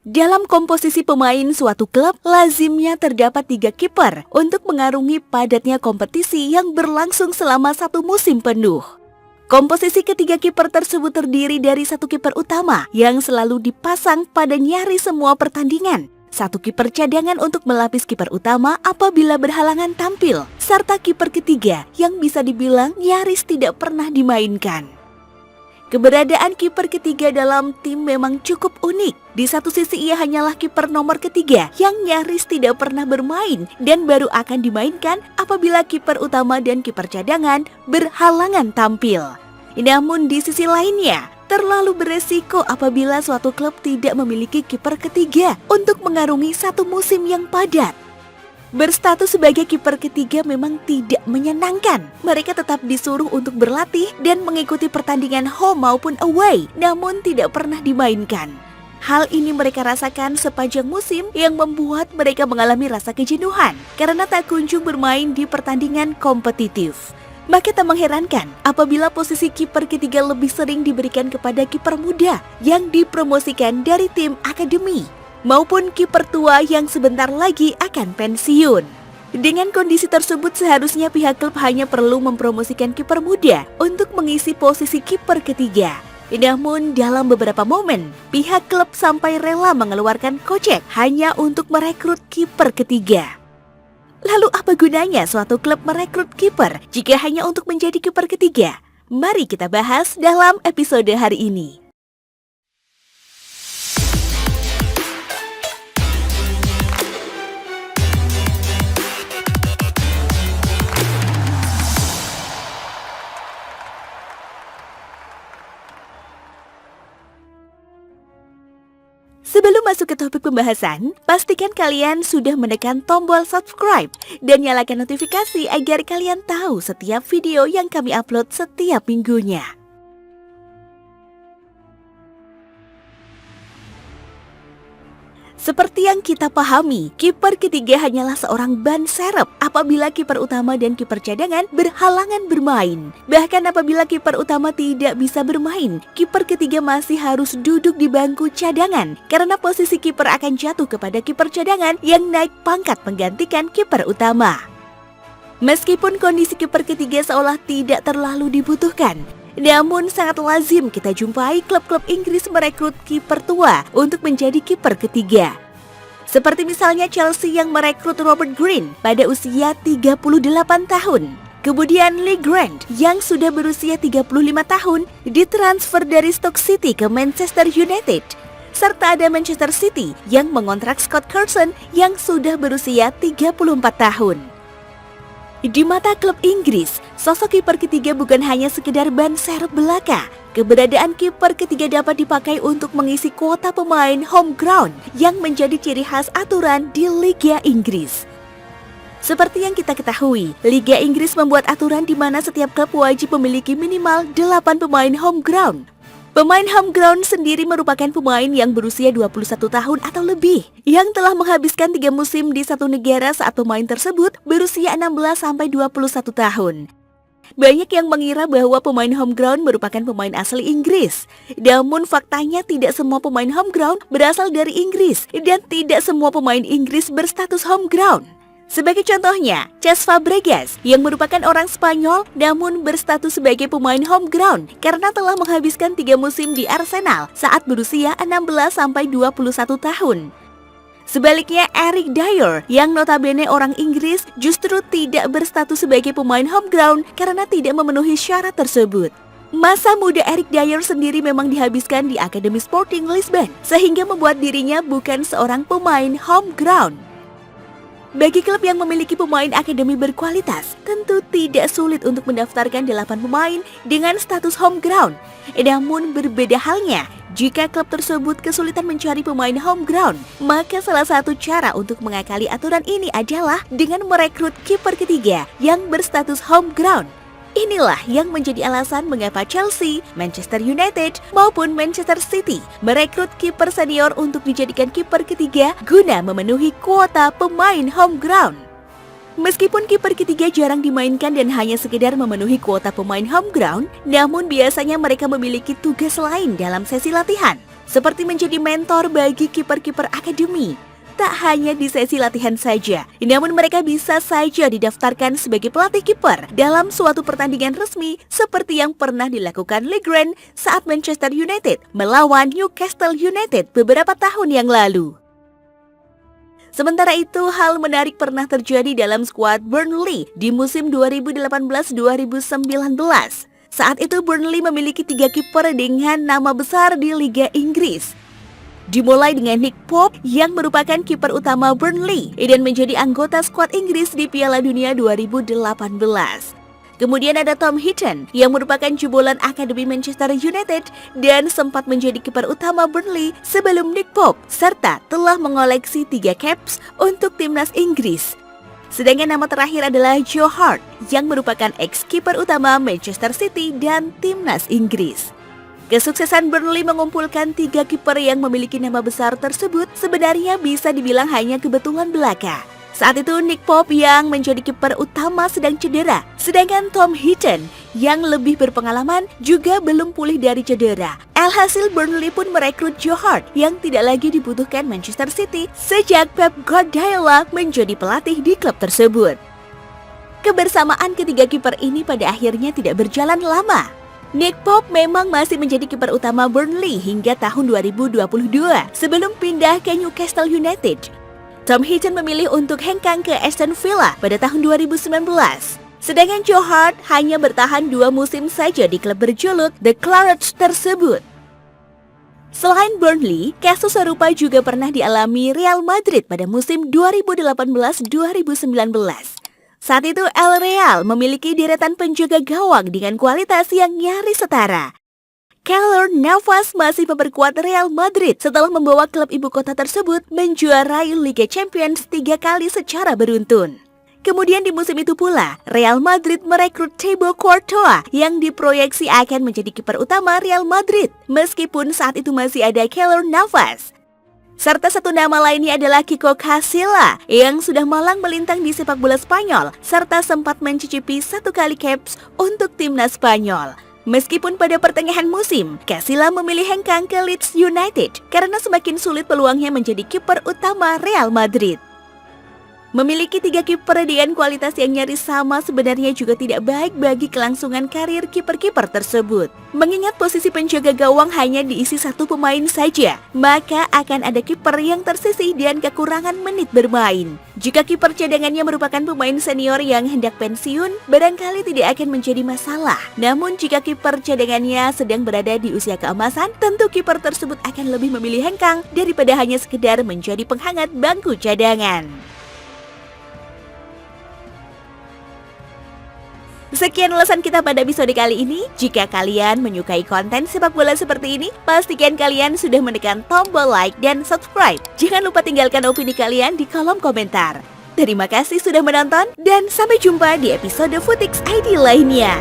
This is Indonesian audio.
Dalam komposisi pemain suatu klub, lazimnya terdapat 3 kiper untuk mengarungi padatnya kompetisi yang berlangsung selama 1 musim penuh. Komposisi ketiga kiper tersebut terdiri dari 1 kiper utama yang selalu dipasang pada nyaris semua pertandingan, 1 kiper cadangan untuk melapis kiper utama apabila berhalangan tampil, serta kiper ketiga yang bisa dibilang nyaris tidak pernah dimainkan. Keberadaan kiper ketiga dalam tim memang cukup unik. Di satu sisi ia hanyalah kiper nomor ketiga yang nyaris tidak pernah bermain dan baru akan dimainkan apabila kiper utama dan kiper cadangan berhalangan tampil. Namun di sisi lainnya, terlalu beresiko apabila suatu klub tidak memiliki kiper ketiga untuk mengarungi 1 musim yang padat. Berstatus sebagai kiper ketiga memang tidak menyenangkan. Mereka tetap disuruh untuk berlatih dan mengikuti pertandingan home maupun away, namun tidak pernah dimainkan. Hal ini mereka rasakan sepanjang musim yang membuat mereka mengalami rasa kejenuhan karena tak kunjung bermain di pertandingan kompetitif. Maka tak mengherankan apabila posisi kiper ketiga lebih sering diberikan kepada kiper muda yang dipromosikan dari tim akademi maupun kiper tua yang sebentar lagi akan pensiun. Dengan kondisi tersebut seharusnya pihak klub hanya perlu mempromosikan kiper muda untuk mengisi posisi kiper ketiga. Namun dalam beberapa momen, pihak klub sampai rela mengeluarkan kocek hanya untuk merekrut kiper ketiga. Lalu apa gunanya suatu klub merekrut kiper jika hanya untuk menjadi kiper ketiga? Mari kita bahas dalam episode hari ini. Sebelum masuk ke topik pembahasan, pastikan kalian sudah menekan tombol subscribe dan nyalakan notifikasi agar kalian tahu setiap video yang kami upload setiap minggunya. Seperti yang kita pahami, kiper ketiga hanyalah seorang ban serep apabila kiper utama dan kiper cadangan berhalangan bermain. Bahkan apabila kiper utama tidak bisa bermain, kiper ketiga masih harus duduk di bangku cadangan karena posisi kiper akan jatuh kepada kiper cadangan yang naik pangkat menggantikan kiper utama. Meskipun kondisi kiper ketiga seolah tidak terlalu dibutuhkan, namun sangat lazim kita jumpai klub-klub Inggris merekrut kiper tua untuk menjadi kiper ketiga. Seperti misalnya Chelsea yang merekrut Robert Green pada usia 38 tahun. Kemudian Lee Grant yang sudah berusia 35 tahun ditransfer dari Stoke City ke Manchester United. Serta ada Manchester City yang mengontrak Scott Carson yang sudah berusia 34 tahun. Di mata klub Inggris, sosok kiper ketiga bukan hanya sekedar ban serep belaka. Keberadaan kiper ketiga dapat dipakai untuk mengisi kuota pemain home ground yang menjadi ciri khas aturan di Liga Inggris. Seperti yang kita ketahui, Liga Inggris membuat aturan di mana setiap klub wajib memiliki minimal 8 pemain home ground. Pemain home ground sendiri merupakan pemain yang berusia 21 tahun atau lebih, yang telah menghabiskan 3 musim di satu negara saat pemain tersebut berusia 16-21 tahun. Banyak yang mengira bahwa pemain home ground merupakan pemain asli Inggris. Namun faktanya tidak semua pemain home ground berasal dari Inggris, dan tidak semua pemain Inggris berstatus home ground. Sebagai contohnya, Cesc Fabregas yang merupakan orang Spanyol namun berstatus sebagai pemain home ground karena telah menghabiskan 3 musim di Arsenal saat berusia 16-21 tahun. Sebaliknya, Eric Dier yang notabene orang Inggris justru tidak berstatus sebagai pemain home ground karena tidak memenuhi syarat tersebut. Masa muda Eric Dier sendiri memang dihabiskan di Akademi Sporting Lisbon sehingga membuat dirinya bukan seorang pemain home ground. Bagi klub yang memiliki pemain akademi berkualitas, tentu tidak sulit untuk mendaftarkan 8 pemain dengan status home ground. Namun berbeda halnya, jika klub tersebut kesulitan mencari pemain home ground, maka salah satu cara untuk mengakali aturan ini adalah dengan merekrut kiper ketiga yang berstatus home ground. Inilah yang menjadi alasan mengapa Chelsea, Manchester United, maupun Manchester City merekrut kiper senior untuk dijadikan kiper ketiga guna memenuhi kuota pemain home ground. Meskipun kiper ketiga jarang dimainkan dan hanya sekedar memenuhi kuota pemain home ground, namun biasanya mereka memiliki tugas lain dalam sesi latihan, seperti menjadi mentor bagi kiper-kiper akademi. Tak hanya di sesi latihan saja, namun mereka bisa saja didaftarkan sebagai pelatih kiper dalam suatu pertandingan resmi seperti yang pernah dilakukan Le Grand saat Manchester United melawan Newcastle United beberapa tahun yang lalu. Sementara itu, hal menarik pernah terjadi dalam skuad Burnley di musim 2018-2019. Saat itu Burnley memiliki 3 kiper dengan nama besar di Liga Inggris. Dimulai dengan Nick Pope yang merupakan kiper utama Burnley dan menjadi anggota skuad Inggris di Piala Dunia 2018. Kemudian ada Tom Heaton yang merupakan jebolan Akademi Manchester United dan sempat menjadi kiper utama Burnley sebelum Nick Pope, serta telah mengoleksi 3 caps untuk timnas Inggris. Sedangkan nama terakhir adalah Joe Hart yang merupakan ex-kiper utama Manchester City dan timnas Inggris. Kesuksesan Burnley mengumpulkan 3 kiper yang memiliki nama besar tersebut sebenarnya bisa dibilang hanya kebetulan belaka. Saat itu Nick Pope yang menjadi kiper utama sedang cedera, sedangkan Tom Heaton yang lebih berpengalaman juga belum pulih dari cedera. Alhasil Burnley pun merekrut Joe Hart yang tidak lagi dibutuhkan Manchester City sejak Pep Guardiola menjadi pelatih di klub tersebut. Kebersamaan ketiga kiper ini pada akhirnya tidak berjalan lama. Nick Pope memang masih menjadi kiper utama Burnley hingga tahun 2022 sebelum pindah ke Newcastle United. Tom Heaton memilih untuk hengkang ke Aston Villa pada tahun 2019. Sedangkan Joe Hart hanya bertahan 2 musim saja di klub berjuluk The Clarets tersebut. Selain Burnley, kasus serupa juga pernah dialami Real Madrid pada musim 2018-2019. Saat itu El Real memiliki deretan penjaga gawang dengan kualitas yang nyaris setara. Keylor Navas masih memperkuat Real Madrid setelah membawa klub ibu kota tersebut menjuarai Liga Champions 3 kali secara beruntun. Kemudian di musim itu pula, Real Madrid merekrut Thibaut Courtois yang diproyeksi akan menjadi kiper utama Real Madrid, meskipun saat itu masih ada Keylor Navas. Serta satu nama lainnya adalah Kiko Casilla yang sudah malang melintang di sepak bola Spanyol serta sempat mencicipi 1 kali caps untuk timnas Spanyol. Meskipun pada pertengahan musim, Casilla memilih hengkang ke Leeds United karena semakin sulit peluangnya menjadi kiper utama Real Madrid. Memiliki 3 kiper dengan kualitas yang nyaris sama sebenarnya juga tidak baik bagi kelangsungan karir kiper-kiper tersebut. Mengingat posisi penjaga gawang hanya diisi 1 pemain saja, maka akan ada kiper yang tersisih dan kekurangan menit bermain. Jika kiper cadangannya merupakan pemain senior yang hendak pensiun, barangkali tidak akan menjadi masalah. Namun jika kiper cadangannya sedang berada di usia keemasan, tentu kiper tersebut akan lebih memilih hengkang daripada hanya sekedar menjadi penghangat bangku cadangan. Sekian ulasan kita pada episode kali ini. Jika kalian menyukai konten sepak bola seperti ini, pastikan kalian sudah menekan tombol like dan subscribe. Jangan lupa tinggalkan opini kalian di kolom komentar. Terima kasih sudah menonton dan sampai jumpa di episode Futix ID lainnya.